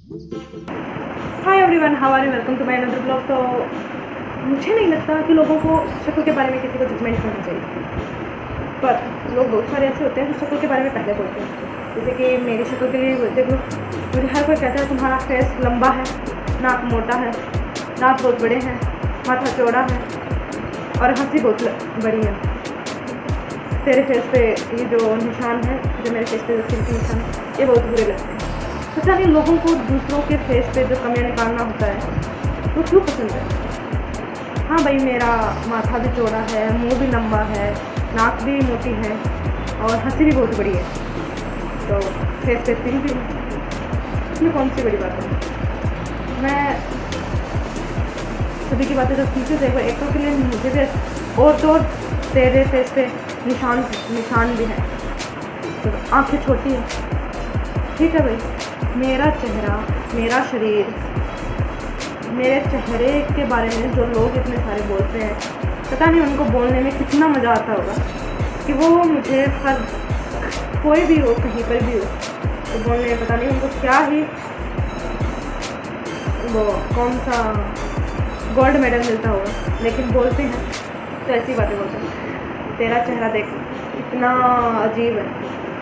Hi everyone, how are you? Welcome to my another blog. तो मुझे नहीं लगता कि लोगों को शक्ल के बारे में किसी को जजमेंट करना चाहिए, पर लोग बहुत सारे ऐसे होते हैं जो शक्ल के बारे में पहले बोलते हैं। जैसे कि मेरी शक्ल के लिए देख लो, मुझे हर कोई कहता है तुम्हारा फेस लंबा है, नाक मोटा है, दांत बहुत बड़े हैं, माथा चौड़ा है और हंसी बहुत बड़ी है। तेरे फेस पे ये जो निशान है, जो मेरे फेस पे जो निशान है, ये बहुत बुरे लगते हैं। पता नहीं लोगों को दूसरों के फेस पे जो कमियां निकालना होता है वो क्यों पसंद है। हाँ भाई, मेरा माथा भी चौड़ा है, मुंह भी लंबा है, नाक भी मोटी है और हंसी भी बहुत बड़ी है, तो फेस पे तिल भी है। इसमें कौन सी बड़ी बात है? मैं सभी की बातें जब सीखते थे, एक तो के लिए मुझे भी और तो तेरे फेस पे निशान भी है, तो आँखें छोटी है, ठीक है भाई। मेरा चेहरा, मेरा शरीर, मेरे चेहरे के बारे में जो लोग इतने सारे बोलते हैं, पता नहीं उनको बोलने में कितना मज़ा आता होगा कि वो मुझे हर कोई भी हो, कहीं पर भी हो, तो बोलने में पता नहीं उनको क्या ही वो कौन सा गोल्ड मेडल मिलता होगा, लेकिन बोलते हैं तो ऐसी बातें बोलते हैं। तेरा चेहरा देख इतना अजीब है,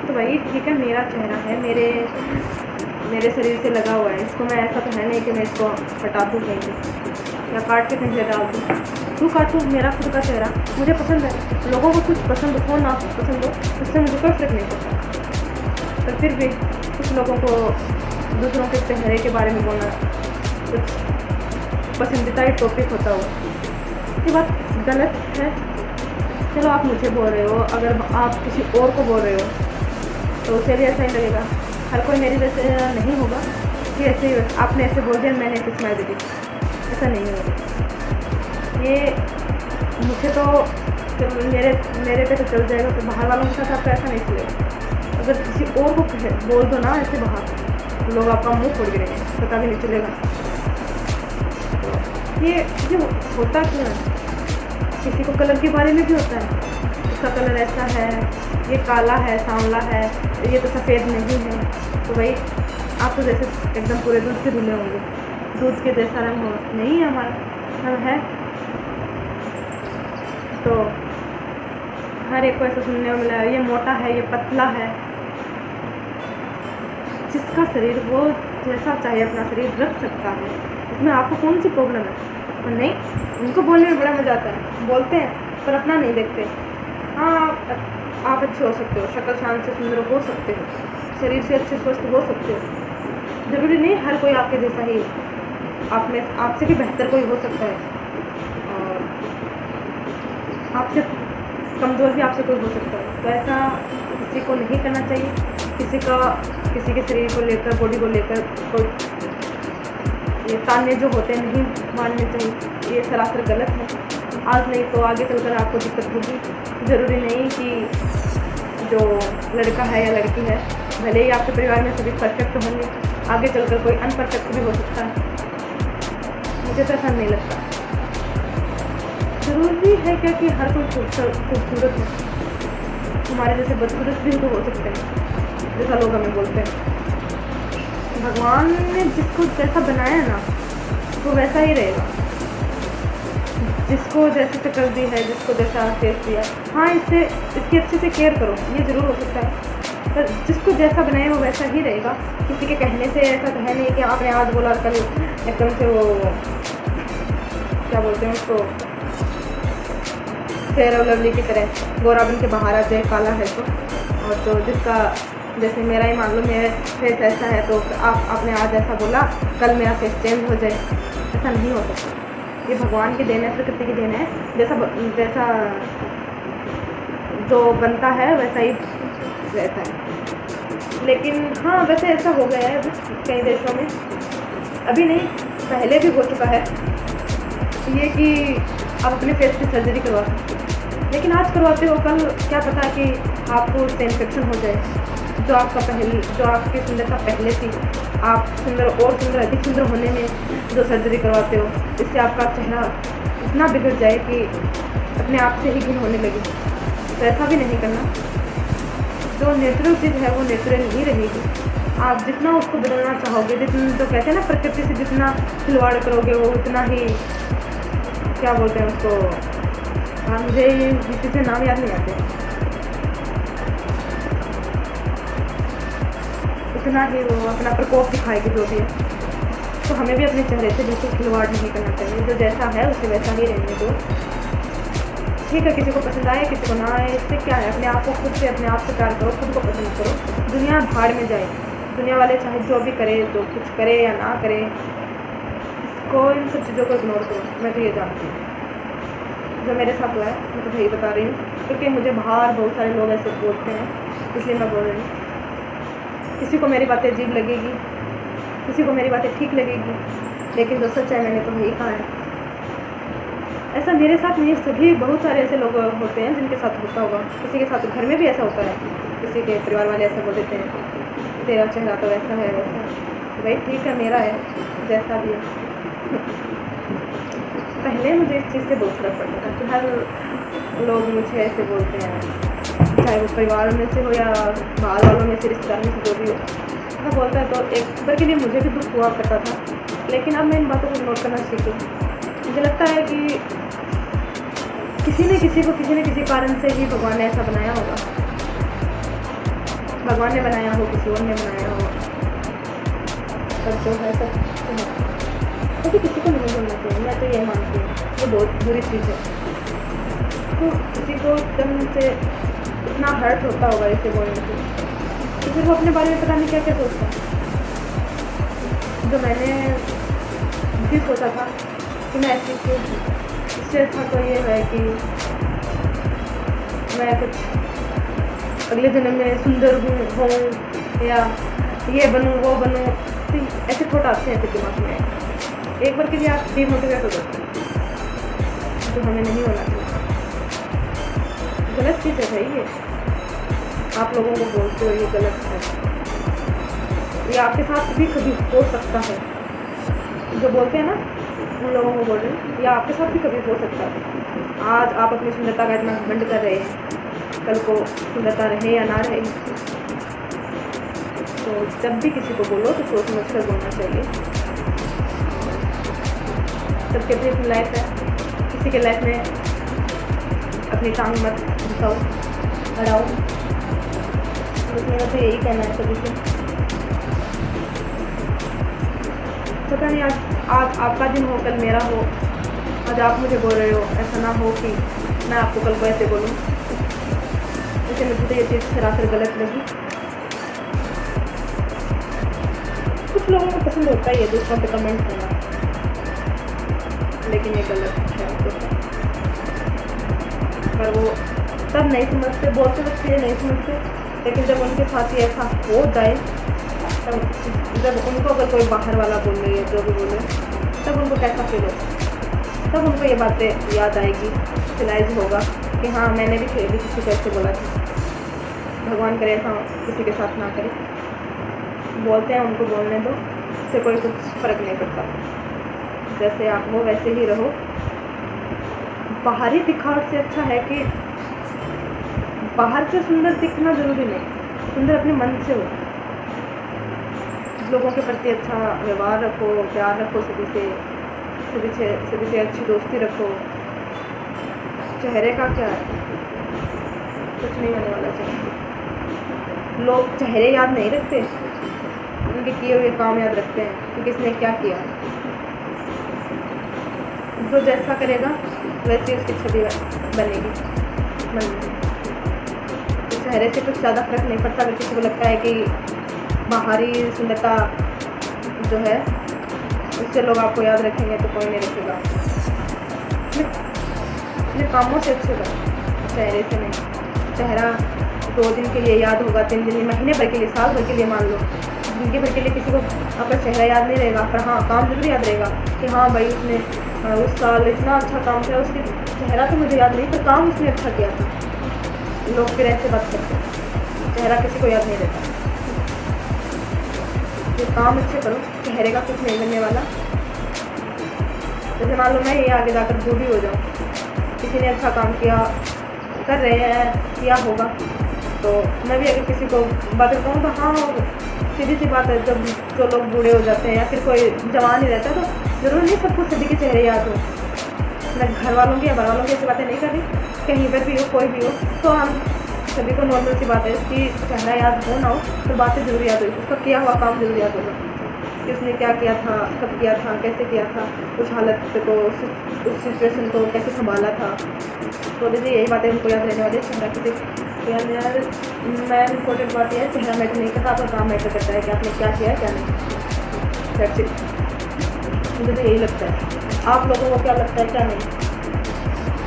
तो भाई ठीक है, मेरा चेहरा है, मेरे शरीर से लगा हुआ है, इसको मैं ऐसा तो है नहीं कि मैं इसको हटा दूँ कहीं से या काट के कहीं से डाल दूँ। क्यों काटूँ? मेरा खुद का चेहरा मुझे पसंद है। लोगों को कुछ पसंद हो ना पसंद हो, उससे मुझे कोई फर्क नहीं पड़ता, पर फिर भी कुछ लोगों को दूसरों के चेहरे के बारे में बोलना कुछ पसंदीदा ही टॉपिक होता हो, ये बात गलत है। चलो आप मुझे बोल रहे हो, अगर आप किसी और को बोल रहे हो तो उसे भी ऐसा ही लगेगा। हर कोई मेरी जैसे नहीं होगा कि ऐसे ही आपने ऐसे बोल दिया मैंने ऐसे स्माइल दी, ऐसा नहीं होगा। ये मुझे तो मेरे पे तो चल जाएगा, तो बाहर वालों के साथ आपका ऐसा नहीं चलेगा। अगर किसी और को बोल दो ना ऐसे बाहर, तो लोग आपका मुंह फोड़ गिरेंगे, पता भी नहीं चलेगा। ये होता क्यों है? किसी को कलर के बारे में भी होता है, उसका कलर ऐसा है, ये काला है, सांवला है, ये तो सफ़ेद नहीं है। तो भाई आप तो जैसे एकदम पूरे दूध से धुले होंगे, दूध के जैसा रंग हो नहीं है हमारा, हम है। तो हर एक को ऐसा सुनने को मिला है, ये मोटा है, ये पतला है। जिसका शरीर वो जैसा चाहे अपना शरीर रख सकता है, इसमें आपको कौन सी प्रॉब्लम है? और नहीं, उनको बोलने में बड़ा मज़ा आता है, बोलते हैं पर अपना नहीं देखते। हाँ, आप अच्छे हो सकते हो, शक्ल शान से सुंदर हो सकते हो, शरीर से अच्छे स्वस्थ हो सकते हो, ज़रूरी नहीं हर कोई आपके जैसा ही हो, आप में आपसे भी बेहतर कोई हो सकता है, और आपसे कमज़ोर भी आपसे कोई हो सकता है। तो ऐसा किसी को नहीं करना चाहिए। किसी के शरीर को लेकर, बॉडी को लेकर कोई ये ताने जो होते हैं नहीं मानने चाहिए, ये सरासर गलत है। आज नहीं तो आगे चलकर आपको दिक्कत होगी। ज़रूरी नहीं कि जो लड़का है या लड़की है, भले ही आपके परिवार में सभी परफेक्ट होंगे, आगे चलकर कोई अनपरफेक्ट भी हो सकता है। मुझे तो ऐसा नहीं लगता। ज़रूरी है क्या कि हर कोई खूबसूरत है? हमारे जैसे बदसूरत भी तो हो सकते हैं, जैसा लोग हमें बोलते हैं। भगवान ने जिसको जैसा बनाया ना, वो वैसा ही रहेगा। जिसको जैसे शक्ल दी है, जिसको जैसा फेस दिया, हाँ इसकी अच्छे से केयर करो, ये ज़रूर हो सकता है, पर जिसको जैसा बनाया वो वैसा ही रहेगा। किसी के कहने से ऐसा तो है नहीं कि आपने आज बोला कल एकदम से वो क्या बोलते हैं उसको, फेयर और लवली की तरह गोरा बन के बाहर आ जाए काला है तो। और तो जिसका जैसे मेरा ही मान लो, मेरा फेस ऐसा है तो आपने आज ऐसा बोला, कल मेरा फेस चेंज हो जाए, ऐसा नहीं हो सकता। ये भगवान की देन है, प्रकृति की देन है। जैसा जो बनता है वैसा ही रहता है। लेकिन हाँ, वैसे ऐसा हो गया है कई देशों में, अभी नहीं पहले भी हो चुका है ये कि आप अपने फेस की सर्जरी करवा सकते हो, लेकिन आज करवाते हो, कल क्या पता कि आपको उससे इन्फेक्शन हो जाए। जो आपकी सुंदरता पहले थी, आप अधिक सुंदर होने में जो सर्जरी करवाते हो, इससे आपका चेहरा इतना बिगड़ जाए कि अपने आप से ही घिन होने लगे। तो ऐसा भी नहीं करना। जो नेचुरल चीज़ है वो नेचुरल ही रहेगी। आप जितना उसको बदलना चाहोगे, जितना तो कहते हैं ना प्रकृति से जितना खिलवाड़ करोगे वो उतना ही, क्या बोलते हैं उसको, मुझे किसी से नाम याद नहीं आते, उतना ही वो अपना प्रकोप दिखाएगी जो भी है। तो हमें भी अपने चेहरे से बिल्कुल खिलवाड़ नहीं करना चाहिए, जो जैसा है उसे वैसा ही रहने दो। ठीक है, किसी को पसंद आए किसी को ना आए, इससे क्या है, अपने आप को खुद से, अपने आप से प्यार करो, खुद को पसंद करो। दुनिया भाड़ में जाए, दुनिया वाले चाहे जो भी करे, जो कुछ करे या ना करे, इसको, इन सब चीज़ों को इग्नोर करो। मैं तो ये जानती हूँ, जो मेरे साथ हुआ है मैं तो वही बता रही हूँ, क्योंकि मुझे बाहर बहुत सारे लोग ऐसे बोलते हैं, इसलिए मैं बोल रही हूँ। किसी को मेरी बातें अजीब लगेगी, किसी को मेरी बातें ठीक लगेगी, लेकिन जो सच है मैंने तो वही कहा है। ऐसा मेरे साथ नहीं, सभी बहुत सारे ऐसे लोग होते हैं जिनके साथ होता होगा, किसी के साथ घर में भी ऐसा होता है, किसी के परिवार वाले ऐसा बोल देते हैं तेरा चेहरा तो वैसा है वैसा है। भाई ठीक है, मेरा है जैसा भी है। पहले मुझे इस चीज़ से बहुत फर्क पड़ता था कि हर लोग मुझे ऐसे बोलते हैं, चाहे वो परिवार में से हो या बाहर वालों में से, रिश्तेदार में से, जो भी हो ऐसा बोलता है। तो एक बार के लिए मुझे भी दुख हुआ करता था, लेकिन अब मैं इन बातों को इग्नोर करना सीखी। मुझे लगता है कि किसी न किसी को किसी न किसी कारण से ही भगवान ने ऐसा बनाया होगा, भगवान ने बनाया हो, किसी और ने बनाया हो, पर जो है सब तो किसी को नहीं बोलना चाहिए। मैं तो ये मानती हूँ, ये बहुत बुरी चीज़ है। तो किसी को एकदम से इतना हर्ट होता होगा इसे बोलने से, तो फिर वो अपने बारे में पता नहीं क्या क्या सोचता है। जो मैंने भी सोचा था कि मैं ऐसी क्यों, इससे अच्छा तो ये है कि मैं कुछ अगले जन्म में सुंदर हूँ या ये बनूँ वो बनूँ, तो ऐसे थोड़ा आते हैं फिर दिमाग में। एक बार के लिए आप डिमोटिवेट हो जाते हैं, तो हमें नहीं होना चाहिए। गलत चीज़ है भाई ये, आप लोगों को बोलते हो ये गलत है, ये आपके साथ भी कभी हो सकता है। जो बोलते हैं ना उन लोगों को बोल रहे हैं, या आपके साथ भी कभी हो सकता है। आज आप अपनी सुंदरता का इतना घमंड कर रहे हैं, कल को सुंदरता रहे या ना रहे। तो जब भी किसी को बोलो तो सोच समझ कर बोलना चाहिए। सबकी अपनी अपनी लाइफ है, किसी के लाइफ में अपनी टांग मत घुसाओ, बढ़ाओ। बस मेरा तो यही कहना है सभी से। पता नहीं आज आपका दिन हो, कल मेरा हो। आज आप मुझे बोल रहे हो, ऐसा ना हो कि मैं आपको कल को ऐसे बोलूँ। जैसे मुझे तो ये चीज़ सरासर गलत लगी। कुछ लोगों को पसंद होता है ये दूसरों पे कमेंट करना, लेकिन ये गलत है। पर वो तब नहीं समझते, बोलते वक्त ये नहीं समझते, लेकिन जब उनके साथ ही ऐसा हो जाए, जब उनको अगर कोई बाहर वाला बोल रही है, जो भी बोले, तब उनको कैसा फील होगा, तब उनको ये बातें याद आएगी, रियलाइज होगा कि हाँ मैंने भी किसी को ऐसे बोला था। भगवान करे ऐसा किसी के साथ ना करे। बोलते हैं उनको बोलने दो, इससे कोई कुछ फ़र्क नहीं पड़ता। जैसे आप हो वैसे ही रहो। बाहरी दिखावट से अच्छा है कि बाहर से सुंदर दिखना ज़रूरी नहीं, सुंदर अपने मन से हो। लोगों के प्रति अच्छा व्यवहार रखो, प्यार रखो, सभी से अच्छी दोस्ती रखो। चेहरे का क्या है, कुछ नहीं होने वाला चेहरे। लोग चेहरे याद नहीं रखते, उनके किए हुए काम याद रखते हैं कि किसने क्या किया। जो जैसा करेगा वैसे उसकी छवि बनेगी मन में। तो चेहरे से कुछ ज़्यादा फर्क नहीं पड़ता। अगर किसी को लगता है कि बाहरी सुंदरता जो है उससे लोग आपको याद रखेंगे, तो कोई नहीं रखेगा। अपने कामों से अच्छे करो, चेहरे से नहीं। चेहरा 2 दिन के लिए याद होगा, 3 दिन, महीने भर के लिए, साल भर के लिए, मान लो जिंदगी भर के लिए किसी को आपका चेहरा याद नहीं रहेगा, पर हाँ काम जरूर याद रहेगा कि हाँ भाई उसने उस साल इतना अच्छा काम किया। उसके चेहरा तो मुझे याद नहीं, पर काम उसने अच्छा किया था। लोग फिर ऐसे बात करते हैं, चेहरा किसी को याद नहीं रहता। ये काम अच्छे करो, चेहरे का कुछ नहीं बनने वाला। जैसे मान लो मैं ये आगे जाकर बूढ़ी हो जाऊँ, किसी ने अच्छा काम किया, कर रहे हैं, किया होगा, तो मैं भी अगर किसी को बात कहूँ तो हाँ, सीधी सी बात है, जब जो लोग बूढ़े हो जाते हैं या फिर कोई जवान ही रहता है तो ज़रूरी नहीं सबको सभी के चेहरे याद हो। मैं घर वालों की या बाहर वालों की ऐसी बातें नहीं कर रही, कहीं पर भी हो, कोई भी हो, तो हम सभी को नॉर्मल सी बात है कि चेहरा याद हो ना हो तो बातें ज़रूर याद होगी, उसका किया हुआ काम ज़रूर याद होगा कि उसने क्या किया था, कब किया था, कैसे किया था, उस हालत को, उस सिचुएशन को कैसे संभाला था। तो देखिए यही बातें उनको याद रहने वाली है। चेहरा किसी यार मैं इम्पोर्टेंट बात यह है, चेहरा मैटर नहीं करता, आपका काम मैटर करता है कि आपने क्या किया है क्या नहीं। That's it. मुझे तो यही लगता है। आप लोगों को क्या लगता है क्या नहीं,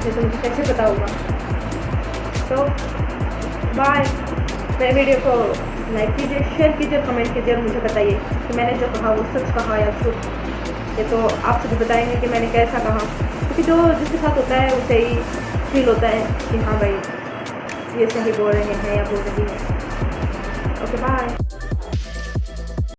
ये तो मुझे कैसे पता होगा। तो बाय। मेरे वीडियो को लाइक कीजिए, शेयर कीजिए, कमेंट कीजिए और मुझे बताइए कि मैंने जो कहा वो सच कहा या झूठ। ये तो आप सभी बताएंगे कि मैंने कैसा कहा, क्योंकि जो जिसके साथ होता है उसे ही फील होता है कि हाँ भाई ये सही बोल रहे हैं या बोल रही है। Okay bye.